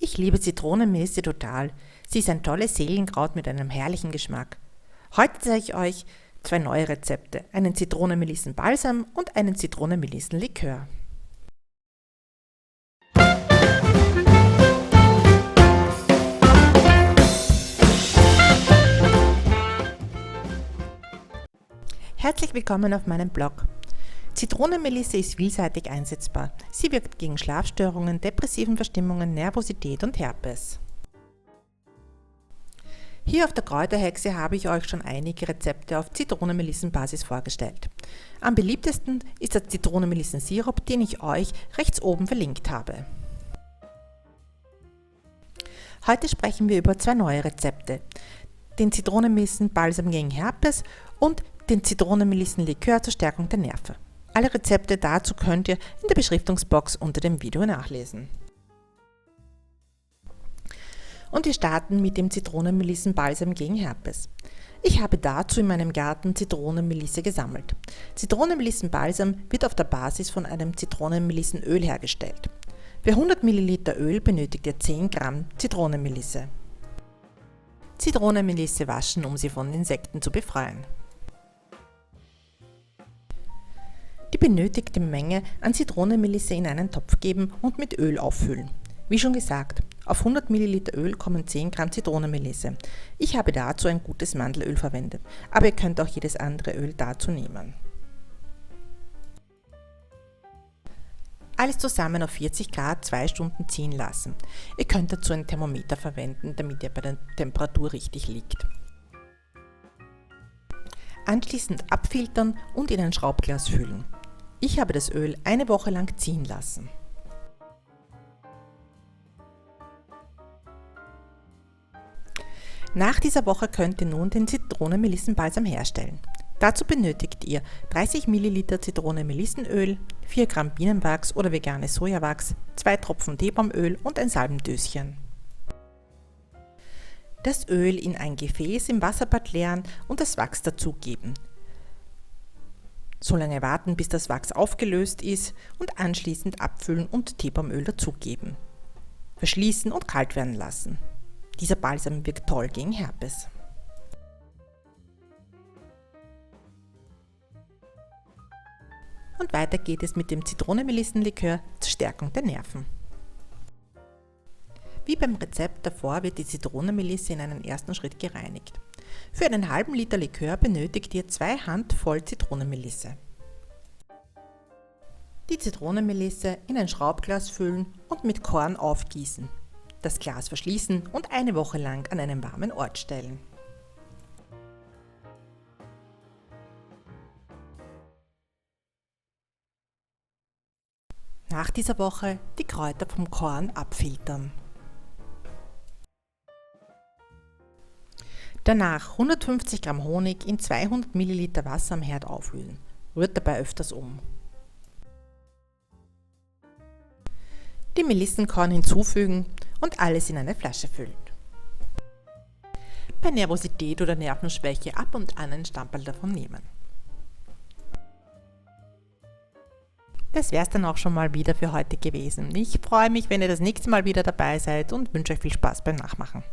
Ich liebe Zitronenmelisse total. Sie ist ein tolles Seelenkraut mit einem herrlichen Geschmack. Heute zeige ich euch 2 neue Rezepte, einen Zitronenmelissen-Balsam und einen Zitronenmelissen-Likör. Herzlich willkommen auf meinem Blog. Zitronenmelisse ist vielseitig einsetzbar. Sie wirkt gegen Schlafstörungen, depressiven Verstimmungen, Nervosität und Herpes. Hier auf der Kräuterhexe habe ich euch schon einige Rezepte auf Zitronenmelissen-Basis vorgestellt. Am beliebtesten ist der Zitronenmelissen-Sirup, den ich euch rechts oben verlinkt habe. Heute sprechen wir über 2 neue Rezepte, den Zitronenmelissen-Balsam gegen Herpes und den Zitronenmelissen-Likör zur Stärkung der Nerven. Alle Rezepte dazu könnt ihr in der Beschriftungsbox unter dem Video nachlesen. Und wir starten mit dem Zitronenmelissen-Balsam gegen Herpes. Ich habe dazu in meinem Garten Zitronenmelisse gesammelt. Zitronenmelissen-Balsam wird auf der Basis von einem Zitronenmelissenöl hergestellt. Für 100 ml Öl benötigt ihr 10 Gramm Zitronenmelisse. Zitronenmelisse waschen, um sie von Insekten zu befreien. Die benötigte Menge an Zitronenmelisse in einen Topf geben und mit Öl auffüllen. Wie schon gesagt, auf 100 ml Öl kommen 10 Gramm Zitronenmelisse. Ich habe dazu ein gutes Mandelöl verwendet, aber ihr könnt auch jedes andere Öl dazu nehmen. Alles zusammen auf 40 Grad 2 Stunden ziehen lassen. Ihr könnt dazu ein Thermometer verwenden, damit ihr bei der Temperatur richtig liegt. Anschließend abfiltern und in ein Schraubglas füllen. Ich habe das Öl eine Woche lang ziehen lassen. Nach dieser Woche könnt ihr nun den Zitronenmelissenbalsam herstellen. Dazu benötigt ihr 30 ml Zitronenmelissenöl, 4 Gramm Bienenwachs oder veganes Sojawachs, 2 Tropfen Teebaumöl und ein Salbendöschen. Das Öl in ein Gefäß im Wasserbad leeren und das Wachs dazugeben. So lange warten, bis das Wachs aufgelöst ist und anschließend abfüllen und Teebaumöl dazugeben. Verschließen und kalt werden lassen. Dieser Balsam wirkt toll gegen Herpes. Und weiter geht es mit dem Zitronenmelissenlikör zur Stärkung der Nerven. Wie beim Rezept davor wird die Zitronenmelisse in einem ersten Schritt gereinigt. Für einen halben Liter Likör benötigt ihr 2 Handvoll Zitronenmelisse. Die Zitronenmelisse in ein Schraubglas füllen und mit Korn aufgießen. Das Glas verschließen und eine Woche lang an einen warmen Ort stellen. Nach dieser Woche die Kräuter vom Korn abfiltern. Danach 150 Gramm Honig in 200 ml Wasser am Herd auflösen. Rührt dabei öfters um. Die Melissenkorn hinzufügen und alles in eine Flasche füllen. Bei Nervosität oder Nervenschwäche ab und an ein Stamperl davon nehmen. Das wäre es dann auch schon mal wieder für heute gewesen. Ich freue mich, wenn ihr das nächste Mal wieder dabei seid und wünsche euch viel Spaß beim Nachmachen.